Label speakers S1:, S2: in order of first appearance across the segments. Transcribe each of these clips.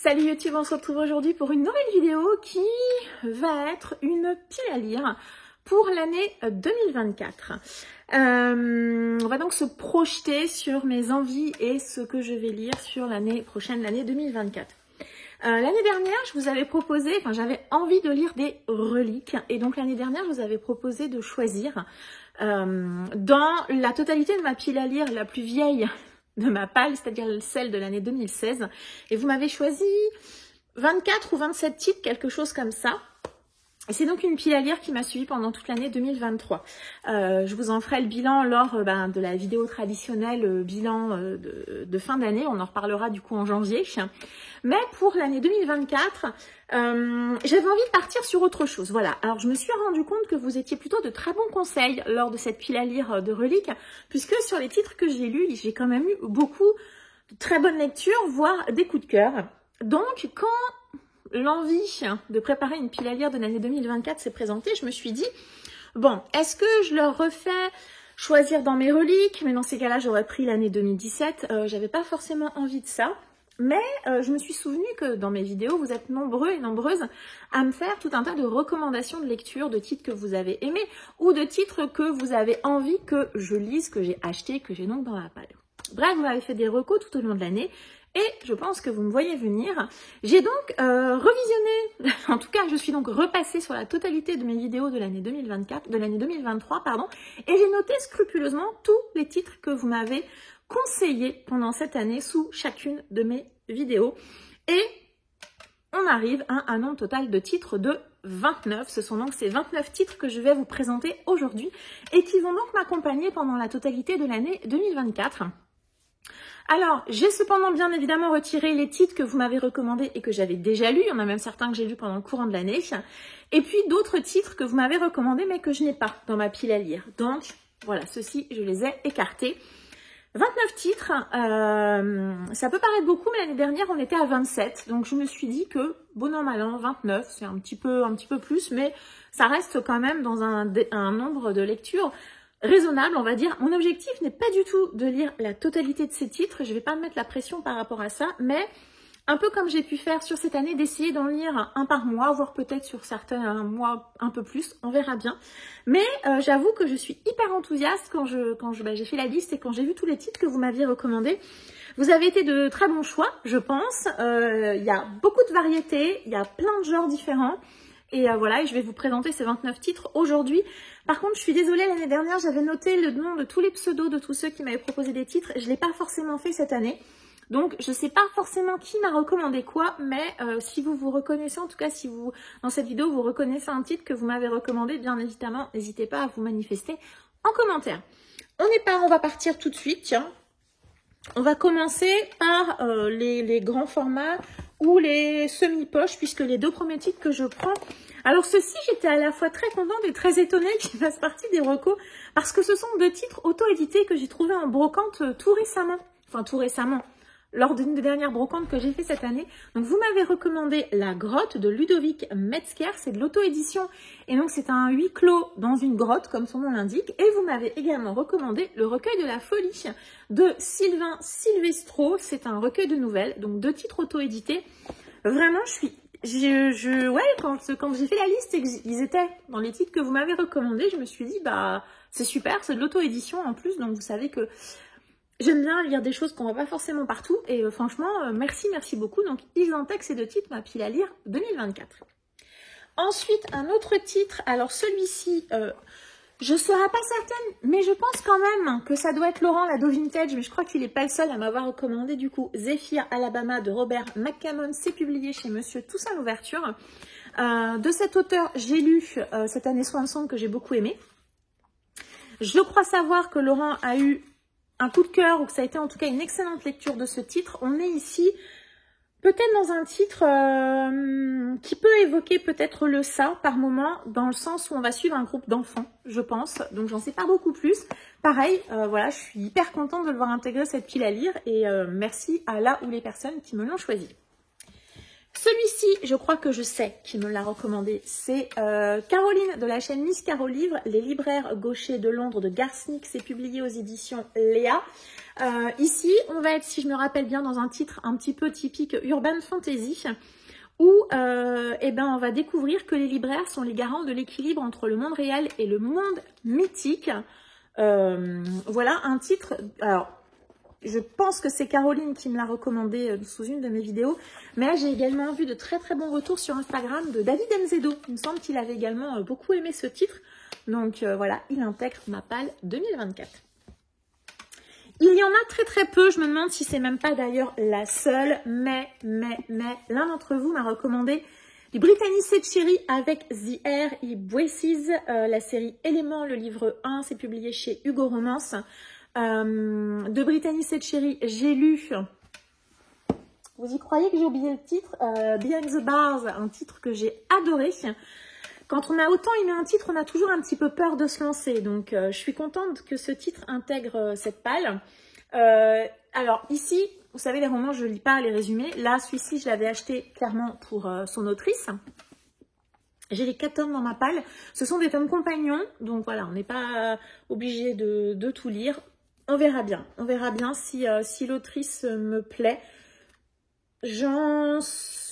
S1: Salut YouTube, on se retrouve aujourd'hui pour une nouvelle vidéo qui va être une pile à lire pour l'année 2024. On va donc se projeter sur mes envies et ce que je vais lire sur l'année prochaine, l'année 2024. L'année dernière, je vous avais proposé, j'avais envie de lire des reliques et donc l'année dernière, je vous avais proposé de choisir dans la totalité de ma pile à lire, la plus vieille de ma palle, c'est-à-dire celle de l'année 2016. Et vous m'avez choisi 24 ou 27 titres, quelque chose comme ça. Et c'est donc une pile à lire qui m'a suivi pendant toute l'année 2023. Je vous en ferai le bilan lors de la vidéo traditionnelle, bilan de fin d'année. On en reparlera du coup en janvier. Mais pour l'année 2024, j'avais envie de partir sur autre chose. Voilà. Alors je me suis rendu compte que vous étiez plutôt de très bons conseils lors de cette pile à lire de reliques, puisque sur les titres que j'ai lus, j'ai quand même eu beaucoup de très bonnes lectures, voire des coups de cœur. Donc quand l'envie de préparer une pile à lire de l'année 2024 s'est présentée, je me suis dit, bon, est-ce que je leur refais choisir dans mes reliques? Mais dans ces cas-là, j'aurais pris l'année 2017. J'avais pas forcément envie de ça. Mais je me suis souvenu que dans mes vidéos, vous êtes nombreux et nombreuses à me faire tout un tas de recommandations de lecture, de titres que vous avez aimés ou de titres que vous avez envie que je lise, que j'ai acheté, que j'ai donc dans la palle. Bref, vous m'avez fait des recos tout au long de l'année. Et je pense que vous me voyez venir. J'ai donc revisionné, en tout cas je suis donc repassée sur la totalité de mes vidéos de l'année 2023, et j'ai noté scrupuleusement tous les titres que vous m'avez conseillés pendant cette année sous chacune de mes vidéos. Et on arrive à un nombre total de titres de 29. Ce sont donc ces 29 titres que je vais vous présenter aujourd'hui et qui vont donc m'accompagner pendant la totalité de l'année 2024. Alors, j'ai cependant bien évidemment retiré les titres que vous m'avez recommandés et que j'avais déjà lus. Il y en a même certains que j'ai lus pendant le courant de l'année. Et puis d'autres titres que vous m'avez recommandés mais que je n'ai pas dans ma pile à lire. Donc, voilà, ceux-ci, je les ai écartés. 29 titres, ça peut paraître beaucoup, mais l'année dernière, on était à 27. Donc, je me suis dit que, bon an, mal an, 29, c'est un petit peu plus, mais ça reste quand même dans un nombre de lectures raisonnable, on va dire. Mon objectif n'est pas du tout de lire la totalité de ces titres. Je ne vais pas me mettre la pression par rapport à ça, mais un peu comme j'ai pu faire sur cette année, d'essayer d'en lire un par mois, voire peut-être sur certains mois un peu plus, on verra bien. Mais j'avoue que je suis hyper enthousiaste quand j'ai fait la liste et quand j'ai vu tous les titres que vous m'aviez recommandés. Vous avez été de très bons choix, je pense. Il y a beaucoup de variétés, il y a plein de genres différents. Et voilà, et je vais vous présenter ces 29 titres aujourd'hui. Par contre, je suis désolée, l'année dernière, j'avais noté le nom de tous les pseudos de tous ceux qui m'avaient proposé des titres. Je ne l'ai pas forcément fait cette année. Donc, je ne sais pas forcément qui m'a recommandé quoi, mais si vous vous reconnaissez, en tout cas, si vous, dans cette vidéo, vous reconnaissez un titre que vous m'avez recommandé, bien évidemment, n'hésitez pas à vous manifester en commentaire. On va partir tout de suite, tiens. On va commencer par les grands formats ou les semi-poches, puisque les deux premiers titres que je prends... Alors ceci, j'étais à la fois très contente et très étonnée qu'ils fassent partie des recos, parce que ce sont deux titres auto-édités que j'ai trouvés en brocante tout récemment. Enfin, tout récemment, lors d'une des dernières brocantes que j'ai fait cette année. Donc vous m'avez recommandé La Grotte de Ludovic Metzger, c'est de l'auto-édition. Et donc c'est un huis clos dans une grotte, comme son nom l'indique. Et vous m'avez également recommandé Le Recueil de la Folie de Sylvain Silvestro. C'est un recueil de nouvelles, donc deux titres auto-édités. Vraiment, ouais, quand j'ai fait la liste et qu'ils étaient dans les titres que vous m'avez recommandés, je me suis dit, bah, c'est super, c'est de l'auto-édition en plus, donc vous savez que j'aime bien lire des choses qu'on voit pas forcément partout, et franchement, merci beaucoup. Donc, Isantec, ces deux titres, ma pile à lire 2024. Ensuite, un autre titre, alors celui-ci, je ne serai pas certaine, mais je pense quand même que ça doit être Laurent Lado Vintage, mais je crois qu'il n'est pas le seul à m'avoir recommandé du coup Zéphyr Alabama de Robert McCammon. C'est publié chez Monsieur Toussaint Louverture. De cet auteur, j'ai lu cette année Swansong que j'ai beaucoup aimé. Je crois savoir que Laurent a eu un coup de cœur ou que ça a été en tout cas une excellente lecture de ce titre. On est ici peut-être dans un titre qui peut évoquer peut-être le ça par moment, dans le sens où on va suivre un groupe d'enfants, je pense. Donc j'en sais pas beaucoup plus. Pareil, voilà, je suis hyper contente de le voir intégrer cette pile à lire et merci à là ou les personnes qui me l'ont choisi. Celui-ci, je crois que je sais qui me l'a recommandé. C'est Caroline de la chaîne Miss Caro Livre, Les libraires gauchers de Londres de Garsnick. C'est publié aux éditions Léa. Ici, on va être, si je me rappelle bien, dans un titre un petit peu typique Urban Fantasy, où eh ben, on va découvrir que les libraires sont les garants de l'équilibre entre le monde réel et le monde mythique. Voilà un titre. Alors, je pense que c'est Caroline qui me l'a recommandé sous une de mes vidéos, mais j'ai également vu de très très bons retours sur Instagram de David Enzedo. Il me semble qu'il avait également beaucoup aimé ce titre. Donc voilà, il intègre ma palle 2024. Il y en a très très peu, je me demande si c'est même pas d'ailleurs la seule, mais l'un d'entre vous m'a recommandé du Brittany Setcheri avec The Air et Voices, la série Éléments, le livre 1, c'est publié chez Hugo Romance. De Brittany Setcheri, j'ai lu, vous y croyez que j'ai oublié le titre, Behind the Bars, un titre que j'ai adoré. Quand on a autant aimé un titre, on a toujours un petit peu peur de se lancer. Donc, je suis contente que ce titre intègre cette palle. Alors, ici, vous savez, les romans, je ne lis pas les résumés. Là, celui-ci, je l'avais acheté clairement pour son autrice. J'ai les 4 tomes dans ma palle. Ce sont des tomes compagnons. Donc, voilà, on n'est pas obligé de tout lire. On verra bien. On verra bien si l'autrice me plaît. J'en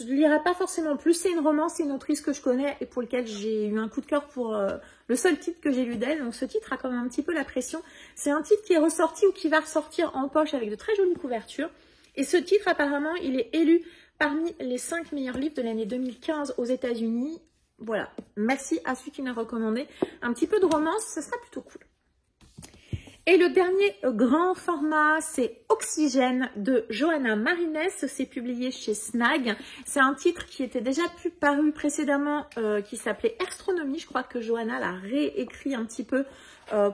S1: lirai pas forcément plus. C'est une romance, c'est une autrice que je connais et pour laquelle j'ai eu un coup de cœur pour le seul titre que j'ai lu d'elle. Donc ce titre a quand même un petit peu la pression. C'est un titre qui est ressorti ou qui va ressortir en poche avec de très jolies couvertures. Et ce titre, apparemment, il est élu parmi les 5 meilleurs livres de l'année 2015 aux États-Unis. Voilà. Merci à celui qui m'a recommandé. Un petit peu de romance, ce sera plutôt cool. Et le dernier grand format, c'est Oxygène de Johanna Marines. C'est publié chez Snag. C'est un titre qui était déjà paru précédemment, qui s'appelait Astronomie. Je crois que Johanna l'a réécrit un petit peu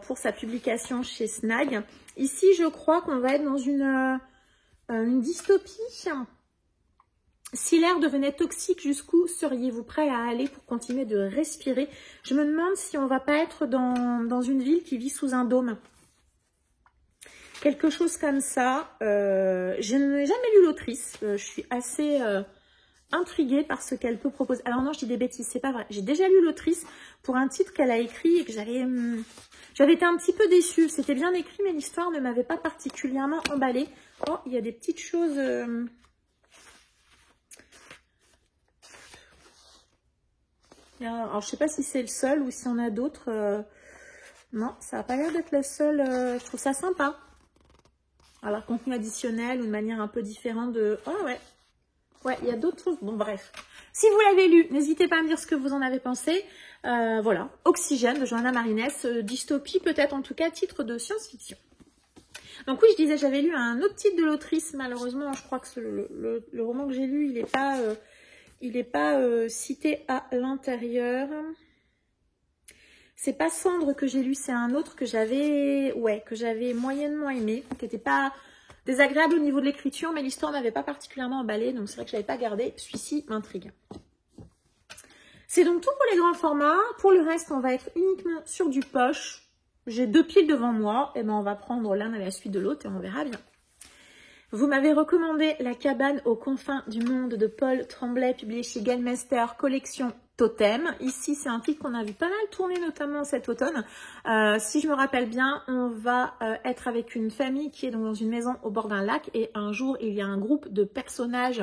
S1: pour sa publication chez Snag. Ici, je crois qu'on va être dans une dystopie. Si l'air devenait toxique, jusqu'où seriez-vous prêt à aller pour continuer de respirer? Je me demande si on va pas être dans une ville qui vit sous un dôme. Quelque chose comme ça. Je n'ai jamais lu l'autrice. Je suis assez intriguée par ce qu'elle peut proposer. Alors non, je dis des bêtises, c'est pas vrai. J'ai déjà lu l'autrice pour un titre qu'elle a écrit et que j'avais été un petit peu déçue. C'était bien écrit, mais l'histoire ne m'avait pas particulièrement emballée. Oh, il y a des petites choses... Alors, je sais pas si c'est le seul ou si on a d'autres. Non, ça n'a pas l'air d'être le seul. Je trouve ça sympa. Alors, contenu additionnel ou de manière un peu différente de... Oh ouais, ouais, il y a d'autres choses. Bon, bref. Si vous l'avez lu, n'hésitez pas à me dire ce que vous en avez pensé. Voilà, Oxygène de Johanna Marines, dystopie peut-être, en tout cas, titre de science-fiction. Donc oui, je disais, j'avais lu un autre titre de l'autrice. Malheureusement, je crois que le roman que j'ai lu, il n'est pas cité à l'intérieur. C'est pas Cendre que j'ai lu, c'est un autre que j'avais moyennement aimé, qui n'était pas désagréable au niveau de l'écriture, mais l'histoire m'avait pas particulièrement emballé, donc c'est vrai que je l'avais pas gardé. Celui-ci m'intrigue. C'est donc tout pour les grands formats. Pour le reste, on va être uniquement sur du poche. J'ai 2 piles devant moi, et ben on va prendre l'un à la suite de l'autre et on verra bien. Vous m'avez recommandé La cabane aux confins du monde de Paul Tremblay, publié chez Galmeister, collection Totem. Ici, c'est un titre qu'on a vu pas mal tourner, notamment cet automne. Si je me rappelle bien, on va être avec une famille qui est dans une maison au bord d'un lac. Et un jour, il y a un groupe de personnages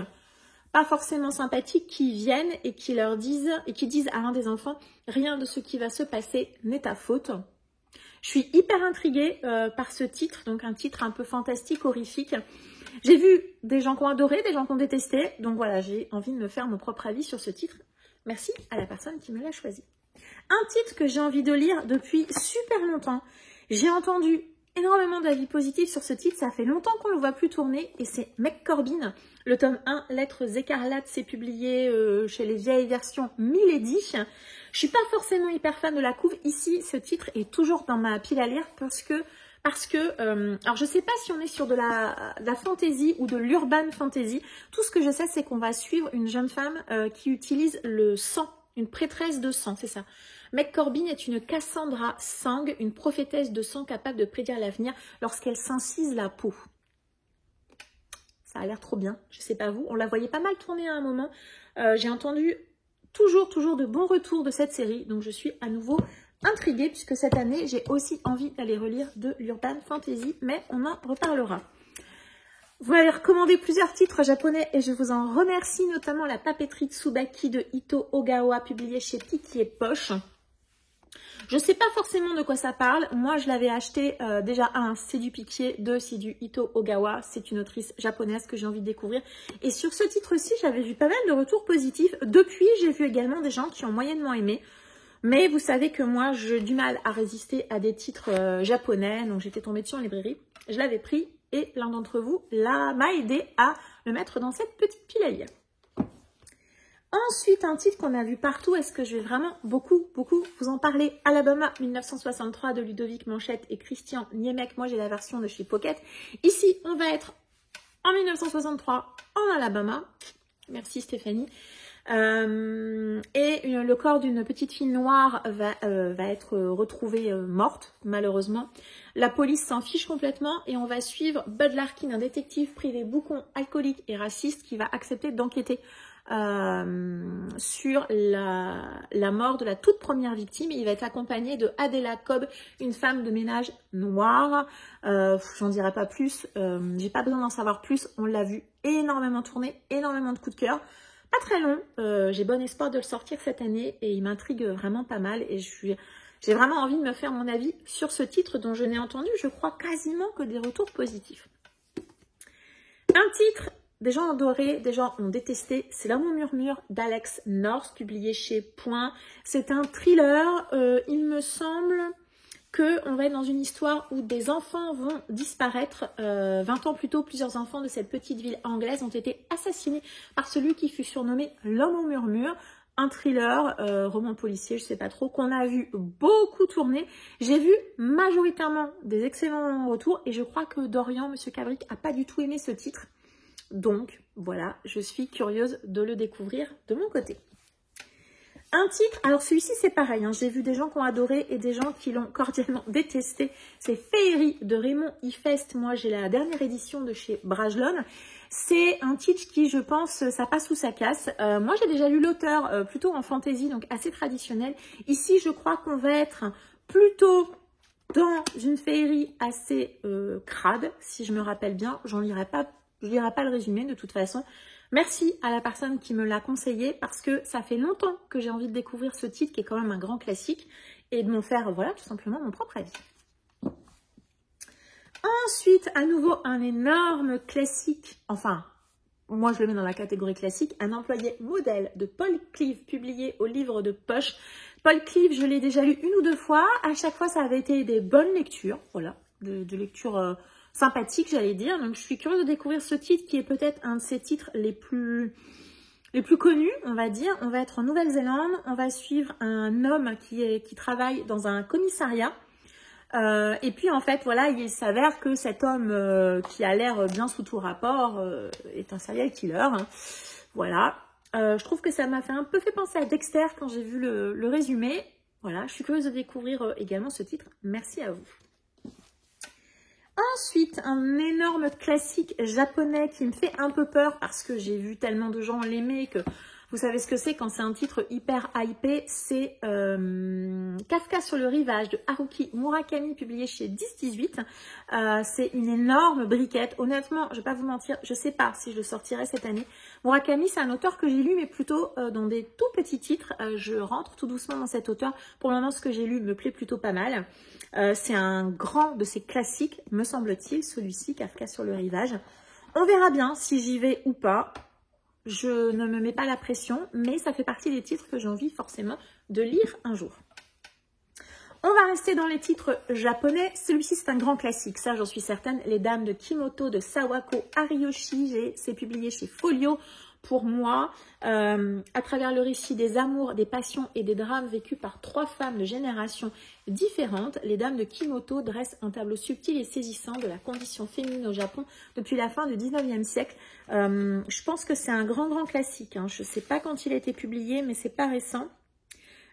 S1: pas forcément sympathiques qui viennent et qui disent à l'un des enfants « Rien de ce qui va se passer n'est ta faute ». Je suis hyper intriguée par ce titre, donc un titre un peu fantastique, horrifique. J'ai vu des gens qui ont adoré, des gens qui ont détesté. Donc voilà, j'ai envie de me faire mon propre avis sur ce titre. Merci à la personne qui me l'a choisi. Un titre que j'ai envie de lire depuis super longtemps. J'ai entendu énormément d'avis positifs sur ce titre. Ça fait longtemps qu'on ne le voit plus tourner. Et c'est McCorbin. Le tome 1, Lettres écarlates, c'est publié chez les vieilles versions Milady. Je suis pas forcément hyper fan de la couve. Ici, ce titre est toujours dans ma pile à lire parce que alors je sais pas si on est sur de la fantasy ou de l'urban fantasy. Tout ce que je sais, c'est qu'on va suivre une jeune femme qui utilise le sang, une prêtresse de sang, c'est ça. McCorbin est une Cassandra Sang, une prophétesse de sang capable de prédire l'avenir lorsqu'elle s'incise la peau. Ça a l'air trop bien. Je sais pas vous. On la voyait pas mal tourner à un moment. J'ai entendu toujours de bons retours de cette série. Donc, je suis à nouveau intriguée puisque cette année, j'ai aussi envie d'aller relire de l'Urban Fantasy. Mais on en reparlera. Vous m'avez recommandé plusieurs titres japonais et je vous en remercie, notamment La papeterie Tsubaki de Ito Ogawa, publié chez Piquier Poche. Je ne sais pas forcément de quoi ça parle. Moi, je l'avais acheté déjà. Un, c'est du Piquier. Deux, c'est du Ito Ogawa. C'est une autrice japonaise que j'ai envie de découvrir. Et sur ce titre-ci, j'avais vu pas mal de retours positifs. Depuis, j'ai vu également des gens qui ont moyennement aimé. Mais vous savez que moi, j'ai du mal à résister à des titres japonais. Donc, j'étais tombée dessus en librairie. Je l'avais pris. Et l'un d'entre vous m'a aidé à le mettre dans cette petite pile à lire. Ensuite, un titre qu'on a vu partout, est-ce que je vais vraiment beaucoup vous en parler? Alabama 1963 de Ludovic Manchette et Christian Niemek. Moi, j'ai la version de chez Pocket. Ici, on va être en 1963 en Alabama. Merci Stéphanie. Et le corps d'une petite fille noire va être retrouvé morte, malheureusement. La police s'en fiche complètement et on va suivre Bud Larkin, un détective privé boucon, alcoolique et raciste qui va accepter d'enquêter sur la mort de la toute première victime. Il va être accompagné de Adela Cobb, une femme de ménage noire. J'en dirai pas plus, j'ai pas besoin d'en savoir plus. On l'a vu énormément tourner, énormément de coups de cœur. Pas très long, j'ai bon espoir de le sortir cette année et il m'intrigue vraiment pas mal et j'ai vraiment envie de me faire mon avis sur ce titre dont je n'ai entendu, je crois, quasiment que des retours positifs. Un titre, des gens ont adoré, des gens ont détesté, c'est L'Homme au murmure d'Alex North, publié chez Point. C'est un thriller, il me semble qu'on va être dans une histoire où des enfants vont disparaître. 20 ans plus tôt, plusieurs enfants de cette petite ville anglaise ont été assassinés par celui qui fut surnommé L'Homme au murmure. Un thriller, roman policier, je sais pas trop, qu'on a vu beaucoup tourner. J'ai vu majoritairement des excellents retours et je crois que Dorian, Monsieur Cabric, a pas du tout aimé ce titre. Donc, voilà, je suis curieuse de le découvrir de mon côté. Un titre, alors celui-ci c'est pareil, hein, j'ai vu des gens qui ont adoré et des gens qui l'ont cordialement détesté. C'est Féerie de Raymond Ifest. Moi j'ai la dernière édition de chez Brajlon. C'est un titre qui, je pense, ça passe ou ça casse. Moi j'ai déjà lu l'auteur plutôt en fantasy, donc assez traditionnel. Ici je crois qu'on va être plutôt dans une féerie assez crade, si je me rappelle bien. Je lirai pas le résumé de toute façon. Merci à la personne qui me l'a conseillé parce que ça fait longtemps que j'ai envie de découvrir ce titre qui est quand même un grand classique et de m'en faire, voilà, tout simplement mon propre avis. Ensuite, à nouveau, un énorme classique, enfin, moi je le mets dans la catégorie classique, Un employé modèle de Paul Cleave, publié au livre de poche. Paul Cleave, je l'ai déjà lu une ou deux fois, à chaque fois ça avait été des bonnes lectures, voilà, de lectures sympathique, j'allais dire. Donc, je suis curieuse de découvrir ce titre qui est peut-être un de ces titres les plus connus, on va dire. On va être en Nouvelle-Zélande. On va suivre un homme qui travaille dans un commissariat. Et puis, en fait, voilà, il s'avère que cet homme qui a l'air bien sous tout rapport est un serial killer. Hein. Voilà. Je trouve que ça m'a fait un peu penser à Dexter quand j'ai vu le résumé. Voilà, je suis curieuse de découvrir également ce titre. Merci à vous. Ensuite, un énorme classique japonais qui me fait un peu peur parce que j'ai vu tellement de gens l'aimer que vous savez ce que c'est quand c'est un titre hyper hypé. C'est Kafka sur le rivage de Haruki Murakami, publié chez 10-18. C'est une énorme briquette. Honnêtement, je ne vais pas vous mentir, je ne sais pas si je le sortirai cette année. Murakami, c'est un auteur que j'ai lu, mais plutôt dans des tout petits titres. Je rentre tout doucement dans cet auteur. Pour le moment, ce que j'ai lu me plaît plutôt pas mal. C'est un grand de ces classiques, me semble-t-il, celui-ci, Kafka sur le rivage. On verra bien si j'y vais ou pas. Je ne me mets pas la pression, mais ça fait partie des titres que j'ai envie forcément de lire un jour. On va rester dans les titres japonais. Celui-ci, c'est un grand classique, ça j'en suis certaine. Les Dames de Kimoto de Sawako Ariyoshi, c'est publié chez Folio. Pour moi, à travers le récit des amours, des passions et des drames vécus par trois femmes de générations différentes, les Dames de Kimoto dressent un tableau subtil et saisissant de la condition féminine au Japon depuis la fin du 19e siècle. Je pense que c'est un grand classique. Hein. Je ne sais pas quand il a été publié, mais c'est pas récent.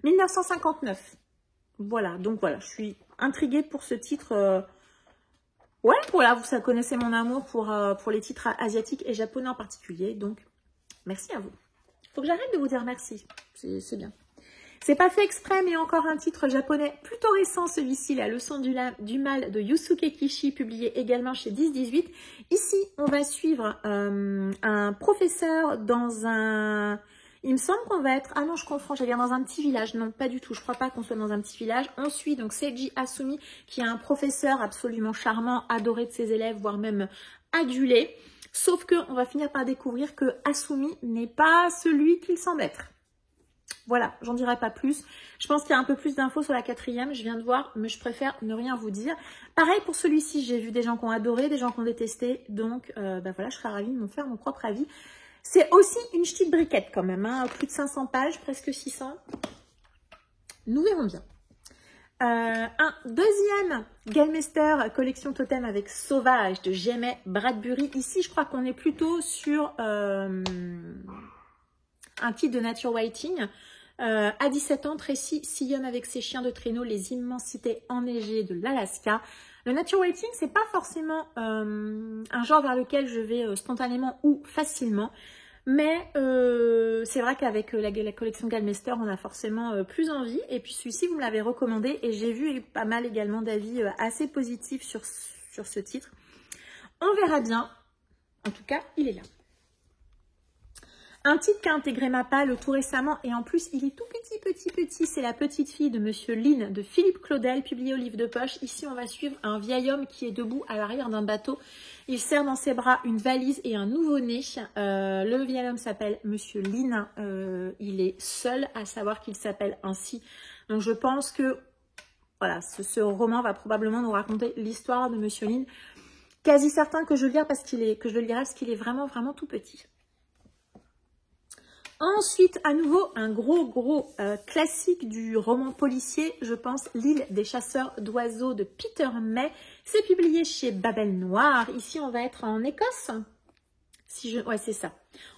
S1: 1959. Voilà, donc voilà, je suis intriguée pour ce titre Ouais, voilà, vous connaissez mon amour pour les titres asiatiques et japonais en particulier. Donc, merci à vous. Faut que j'arrête de vous dire merci. C'est bien. C'est pas fait exprès, mais encore un titre japonais plutôt récent, celui-ci, La leçon du mal de Yusuke Kishi, publié également chez 10-18. Ici, on va suivre un professeur dans un... Il me semble qu'on va être... Ah non, je confonds, j'allais dire dans un petit village. Non, pas du tout, je crois pas qu'on soit dans un petit village. On suit donc Seiji Asumi, qui est un professeur absolument charmant, adoré de ses élèves, voire même adulé. Sauf qu'on va finir par découvrir que Asumi n'est pas celui qu'il semble être. Voilà, j'en dirai pas plus. Je pense qu'il y a un peu plus d'infos sur la 4e, je viens de voir, mais je préfère ne rien vous dire. Pareil pour celui-ci, j'ai vu des gens qui ont adoré, des gens qui ont détesté, donc voilà, je serais ravie de me faire mon propre avis. C'est aussi une petite briquette quand même, hein, plus de 500 pages, presque 600. Nous verrons bien. Un deuxième Galmeister collection totem avec Sauvage de J.M. Bradbury. Ici, je crois qu'on est plutôt sur un titre de Nature Writing. À 17 ans, Tracy sillonne avec ses chiens de traîneau les immensités enneigées de l'Alaska. Le Nature Writing, c'est pas forcément un genre vers lequel je vais spontanément ou facilement. Mais c'est vrai qu'avec la collection Galmeister, on a forcément plus envie. Et puis celui-ci, vous me l'avez recommandé et j'ai vu pas mal également d'avis assez positifs sur ce titre. On verra bien. En tout cas, il est là. Un titre qui a intégré ma palle tout récemment et en plus il est tout petit. C'est La petite fille de Monsieur Lynn de Philippe Claudel, publié au livre de poche. Ici on va suivre un vieil homme qui est debout à l'arrière d'un bateau. Il serre dans ses bras une valise et un nouveau-né. Le vieil homme s'appelle Monsieur Lynn. Il est seul à savoir qu'il s'appelle ainsi. Donc je pense que voilà, ce roman va probablement nous raconter l'histoire de Monsieur Lynn. Quasi certain que je le lirai parce qu'il est vraiment tout petit. Ensuite, à nouveau, un gros classique du roman policier, je pense, L'île des chasseurs d'oiseaux de Peter May. C'est publié chez Babel Noir. Ici, on va être en Écosse. Ouais, c'est ça.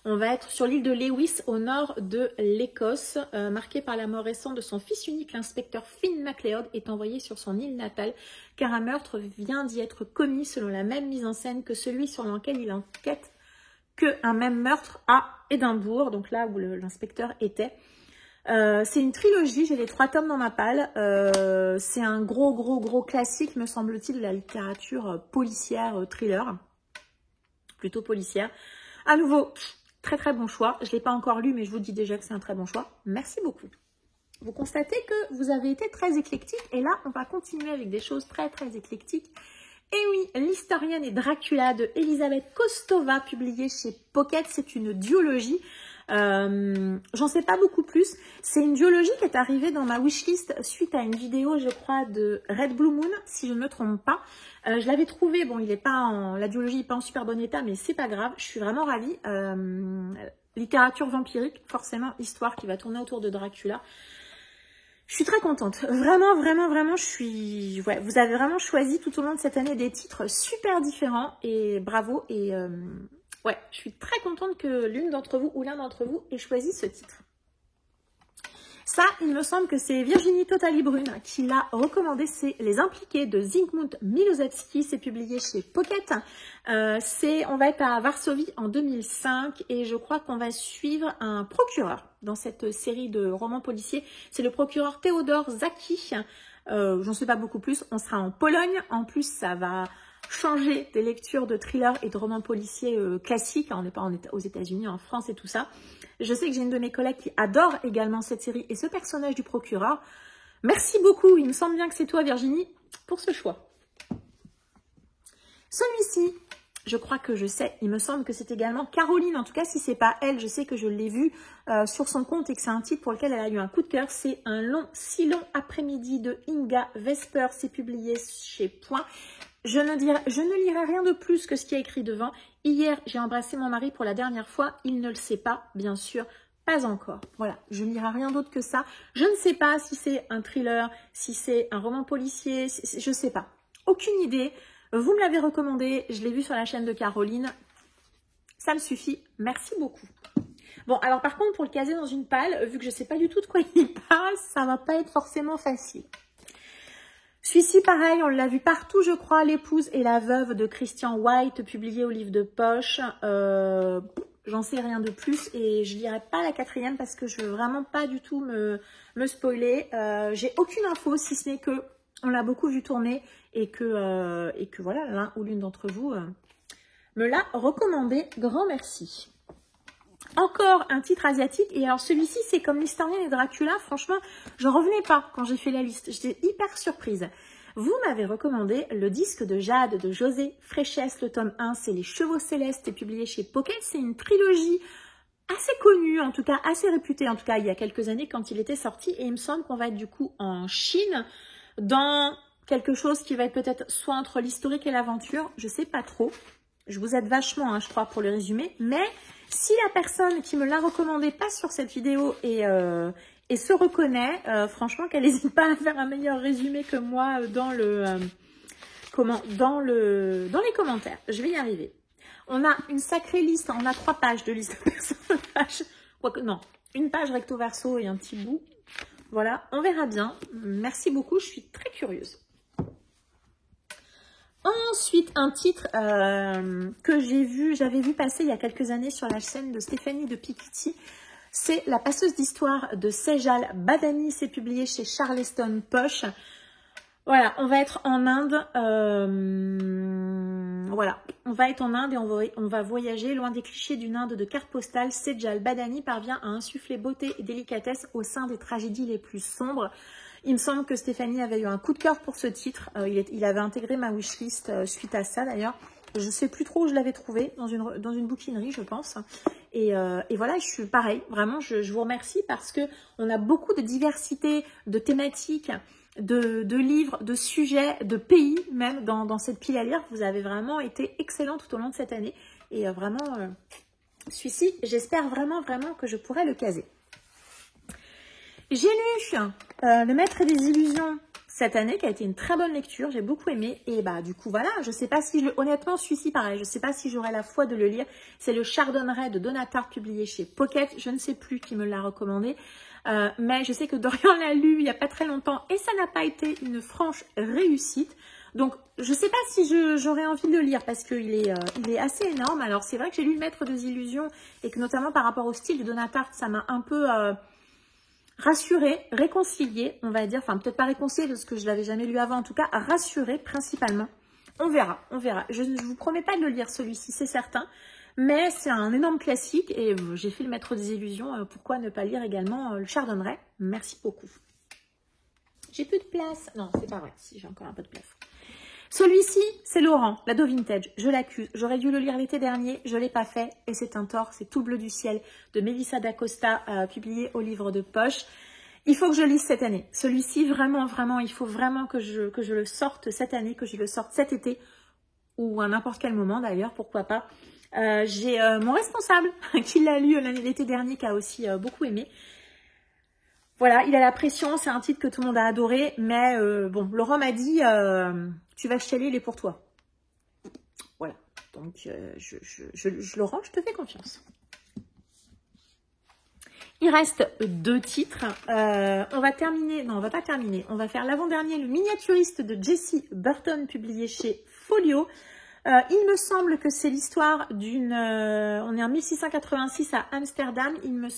S1: On va être sur l'île de Lewis, au nord de l'Écosse. Marqué par la mort récente de son fils unique, l'inspecteur Finn MacLeod est envoyé sur son île natale, car un meurtre vient d'y être commis selon la même mise en scène que celui sur lequel il enquête. Un même meurtre à Édimbourg, donc là où l'inspecteur était. C'est une trilogie, j'ai les 3 tomes dans ma palle. C'est un gros classique, me semble-t-il, de la littérature policière, thriller. Plutôt policière. À nouveau, très bon choix. Je ne l'ai pas encore lu, mais je vous dis déjà que c'est un très bon choix. Merci beaucoup. Vous constatez que vous avez été très éclectique. Et là, on va continuer avec des choses très éclectiques. Et oui, l'historienne et Dracula de Elisabeth Kostova, publiée chez Pocket, c'est une duologie. J'en sais pas beaucoup plus. C'est une duologie qui est arrivée dans ma wishlist suite à une vidéo, je crois, de Red Blue Moon, si je ne me trompe pas. Je l'avais trouvé, bon, la duologie n'est pas en super bon état, mais c'est pas grave. Je suis vraiment ravie. Littérature vampirique, forcément, histoire qui va tourner autour de Dracula. Je suis très contente. Vraiment, je suis... Ouais, vous avez vraiment choisi tout au long de cette année des titres super différents et bravo. Et ouais, je suis très contente que l'une d'entre vous ou l'un d'entre vous ait choisi ce titre. Ça, il me semble que c'est Virginie Totali-Brune qui l'a recommandé. C'est Les Impliqués de Zygmunt Milosevski. C'est publié chez Pocket. On va être à Varsovie en 2005 et je crois qu'on va suivre un procureur dans cette série de romans policiers. C'est le procureur Théodore Zaki. J'en sais pas beaucoup plus. On sera en Pologne. En plus, ça va changer des lectures de thrillers et de romans policiers classiques. On n'est pas aux États-Unis, en France et tout ça. Je sais que j'ai une de mes collègues qui adore également cette série et ce personnage du procureur. Merci beaucoup. Il me semble bien que c'est toi, Virginie, pour ce choix. Celui-ci, je crois que je sais. Il me semble que c'est également Caroline. En tout cas, si c'est pas elle, je sais que je l'ai vu sur son compte et que c'est un titre pour lequel elle a eu un coup de cœur. C'est Un si long après-midi de Inga Vesper. C'est publié chez Point. Je ne lirai rien de plus que ce qui est écrit devant. Hier, j'ai embrassé mon mari pour la dernière fois. Il ne le sait pas, bien sûr, pas encore. Voilà, je ne lirai rien d'autre que ça. Je ne sais pas si c'est un thriller, si c'est un roman policier, je ne sais pas. Aucune idée. Vous me l'avez recommandé, je l'ai vu sur la chaîne de Caroline. Ça me suffit. Merci beaucoup. Bon, alors par contre, pour le caser dans une palle, vu que je ne sais pas du tout de quoi il parle, ça ne va pas être forcément facile. Celui-ci, pareil, on l'a vu partout, je crois, L'épouse et la veuve de Christian White, publié au livre de poche. J'en sais rien de plus et je lirai pas la 4e parce que je veux vraiment pas du tout me spoiler. J'ai aucune info, si ce n'est que on l'a beaucoup vu tourner et que voilà, l'un ou l'une d'entre vous me l'a recommandé. Grand merci. Encore un titre asiatique, et alors celui-ci c'est comme l'Historien et Dracula, franchement je revenais pas quand j'ai fait la liste, j'étais hyper surprise. Vous m'avez recommandé Le disque de Jade de José Fréchès, le tome 1, c'est Les Chevaux Célestes, publié chez Pocket, c'est une trilogie assez connue, en tout cas assez réputée, en tout cas il y a quelques années quand il était sorti, et il me semble qu'on va être du coup en Chine, dans quelque chose qui va être peut-être soit entre l'historique et l'aventure, je sais pas trop. Je vous aide vachement, hein, je crois, pour le résumer. Mais si la personne qui me l'a recommandé passe sur cette vidéo et se reconnaît, franchement, qu'elle n'hésite pas à faire un meilleur résumé que moi dans les commentaires. Je vais y arriver. On a une sacrée liste, on a 3 pages de liste de personnages. Quoique, non, une page recto verso et un petit bout. Voilà, on verra bien. Merci beaucoup, je suis très curieuse. Ensuite, un titre que j'avais vu passer il y a quelques années sur la chaîne de Stéphanie de Piketty. C'est La passeuse d'histoire de Sejal Badani. C'est publié chez Charleston Poche. Voilà, on va être en Inde. Voilà, on va être en Inde et on va voyager loin des clichés d'une Inde de carte postale. Sejal Badani parvient à insuffler beauté et délicatesse au sein des tragédies les plus sombres. Il me semble que Stéphanie avait eu un coup de cœur pour ce titre. Il avait intégré ma wishlist suite à ça d'ailleurs. Je ne sais plus trop où je l'avais trouvé, dans une bouquinerie je pense. Et voilà, je suis pareil, vraiment je vous remercie parce qu'on a beaucoup de diversité, de thématiques, de livres, de sujets, de pays même dans cette pile à lire. Vous avez vraiment été excellent tout au long de cette année. Et vraiment, celui-ci, j'espère vraiment que je pourrai le caser. J'ai lu Le Maître des Illusions cette année, qui a été une très bonne lecture, j'ai beaucoup aimé. Et bah du coup voilà, je sais pas si, honnêtement celui-ci pareil, je sais pas si j'aurai la foi de le lire. C'est Le Chardonneret de Donatarte, publié chez Pocket, je ne sais plus qui me l'a recommandé. Mais je sais que Dorian l'a lu il n'y a pas très longtemps et ça n'a pas été une franche réussite. Donc je ne sais pas si j'aurais envie de le lire parce qu'il est assez énorme. Alors c'est vrai que j'ai lu Le Maître des Illusions et que notamment par rapport au style de Donatarte, ça m'a un peu... rassurée, réconciliée, on va dire, enfin peut-être pas réconciliée parce que je l'avais jamais lu avant, en tout cas rassurée principalement. On verra, on verra. Je ne vous promets pas de le lire celui-ci, c'est certain, mais c'est un énorme classique et j'ai fait Le Maître des Illusions, pourquoi ne pas lire également Le Chardonneret? Merci beaucoup. J'ai plus de place. Non, c'est pas vrai, si j'ai encore un peu de place. Celui-ci, c'est Laurent, l'ado vintage. Je l'accuse. J'aurais dû le lire l'été dernier, je ne l'ai pas fait et c'est un tort. C'est Tout bleu du ciel de Melissa d'Acosta, publié au livre de poche. Il faut que je lise cette année. Celui-ci, vraiment, il faut vraiment que je le sorte cette année, que je le sorte cet été ou à n'importe quel moment d'ailleurs, pourquoi pas. J'ai mon responsable qui l'a lu l'été dernier, qui a aussi beaucoup aimé. Voilà, il a la pression, c'est un titre que tout le monde a adoré, mais bon, Laurent m'a dit, tu vas chialer, il est pour toi. Voilà, donc Laurent, je te fais confiance. Il reste 2 titres, on va terminer, non on va pas terminer, on va faire l'avant-dernier, Le Miniaturiste de Jessie Burton, publié chez Folio. Il me semble que c'est l'histoire d'une... on est en 1686 à Amsterdam, il me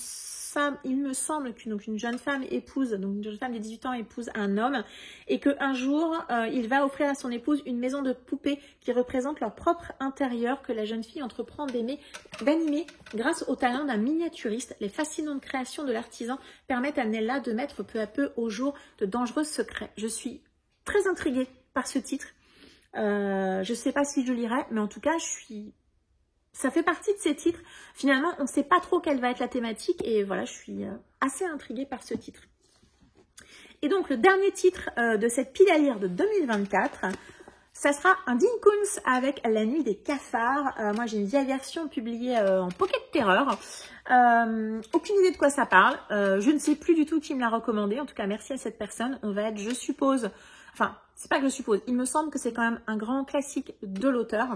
S1: semble qu'une jeune femme épouse, donc une jeune femme de 18 ans épouse un homme et qu'un jour, il va offrir à son épouse une maison de poupées qui représente leur propre intérieur que la jeune fille entreprend d'animer grâce au talent d'un miniaturiste. Les fascinantes créations de l'artisan permettent à Nella de mettre peu à peu au jour de dangereux secrets. Je suis très intriguée par ce titre. Je ne sais pas si je lirai, mais en tout cas, ça fait partie de ces titres. Finalement, on ne sait pas trop quelle va être la thématique et voilà, je suis assez intriguée par ce titre. Et donc, le dernier titre de cette pile à lire de 2024, ça sera un Dean Koontz avec La Nuit des cafards. Moi, j'ai une vieille version publiée en Pocket Terror. Aucune idée de quoi ça parle. Je ne sais plus du tout qui me l'a recommandé. En tout cas, merci à cette personne. On va être, je suppose... Enfin, c'est pas que je suppose. Il me semble que c'est quand même un grand classique de l'auteur.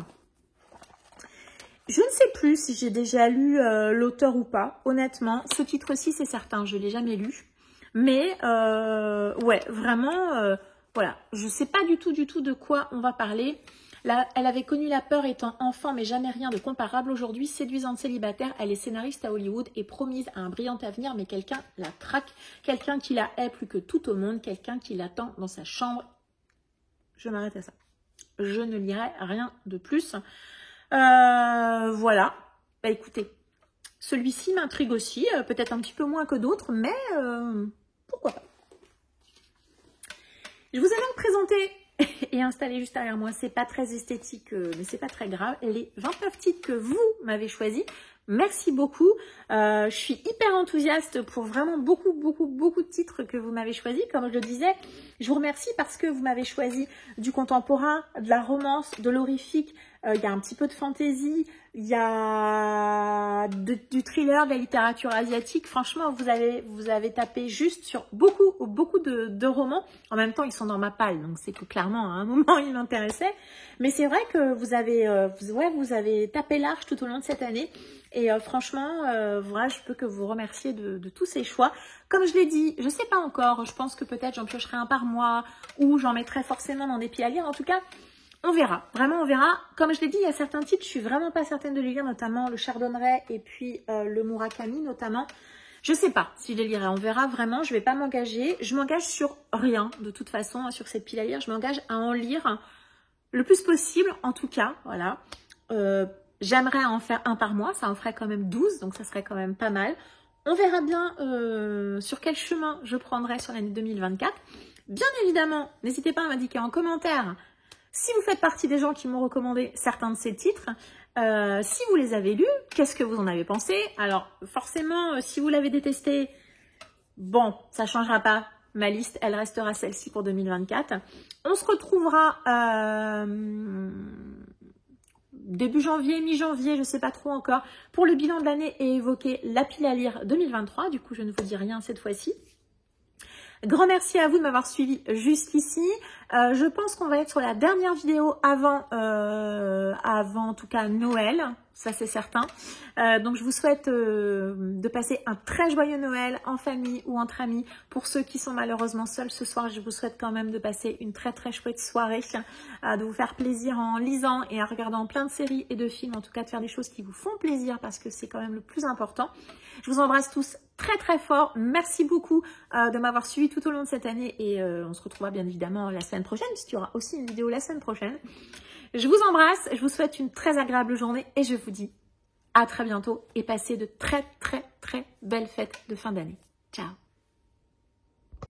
S1: Je ne sais plus si j'ai déjà lu l'auteur ou pas. Honnêtement, ce titre-ci, c'est certain. Je ne l'ai jamais lu. Mais, ouais, vraiment, voilà, je ne sais pas du tout de quoi on va parler. Là, elle avait connu la peur étant enfant, mais jamais rien de comparable. Aujourd'hui, séduisante célibataire, elle est scénariste à Hollywood et promise à un brillant avenir, mais quelqu'un la traque, quelqu'un qui la hait plus que tout au monde, quelqu'un qui l'attend dans sa chambre. Je m'arrête à ça. Je ne lirai rien de plus. Voilà. Bah écoutez, celui-ci m'intrigue aussi, peut-être un petit peu moins que d'autres, mais pourquoi pas. Je vous ai donc présenté et installé juste derrière moi, c'est pas très esthétique, mais c'est pas très grave, les 29 titres que vous m'avez choisis. Merci beaucoup. Je suis hyper enthousiaste pour vraiment beaucoup de titres que vous m'avez choisis. Comme je le disais, je vous remercie parce que vous m'avez choisi du contemporain, de la romance, de l'horrifique. Il y a un petit peu de fantaisie, il y a du thriller, de la littérature asiatique. Franchement, vous avez tapé juste sur beaucoup de romans. En même temps, ils sont dans ma palle, donc c'est que clairement, à un moment, ils m'intéressaient. Mais c'est vrai que vous avez tapé large tout au long de cette année. Et franchement, voilà, je peux que vous remercier de tous ces choix. Comme je l'ai dit, je ne sais pas encore. Je pense que peut-être j'en piocherai un par mois ou j'en mettrai forcément dans des piles à lire. En tout cas, on verra. Vraiment, on verra. Comme je l'ai dit, il y a certains titres, je suis vraiment pas certaine de les lire, notamment le Chardonneret et puis le Murakami notamment. Je sais pas si je les lirai. On verra vraiment. Je vais pas m'engager. Je m'engage sur rien de toute façon sur cette pile à lire. Je m'engage à en lire le plus possible, en tout cas. Voilà. J'aimerais en faire un par mois, ça en ferait quand même 12, donc ça serait quand même pas mal. On verra bien sur quel chemin je prendrai sur l'année 2024. Bien évidemment, n'hésitez pas à m'indiquer en commentaire si vous faites partie des gens qui m'ont recommandé certains de ces titres. Si vous les avez lus, qu'est-ce que vous en avez pensé? Alors forcément, si vous l'avez détesté, bon, ça ne changera pas. Ma liste, elle restera celle-ci pour 2024. On se retrouvera début janvier, mi-janvier, je ne sais pas trop encore, pour le bilan de l'année et évoquer la pile à lire 2023. Du coup, je ne vous dis rien cette fois-ci. Grand merci à vous de m'avoir suivi jusqu'ici. Je pense qu'on va être sur la dernière vidéo avant en tout cas Noël, ça c'est certain. Donc je vous souhaite de passer un très joyeux Noël en famille ou entre amis. Pour ceux qui sont malheureusement seuls ce soir, je vous souhaite quand même de passer une très chouette soirée, de vous faire plaisir en lisant et en regardant plein de séries et de films, en tout cas de faire des choses qui vous font plaisir parce que c'est quand même le plus important. Je vous embrasse tous très fort. Merci beaucoup de m'avoir suivi tout au long de cette année et on se retrouvera bien évidemment la semaine prochaine puisqu'il y aura aussi une vidéo la semaine prochaine. Je vous embrasse, je vous souhaite une très agréable journée et je vous dis à très bientôt et passez de très belles fêtes de fin d'année. Ciao.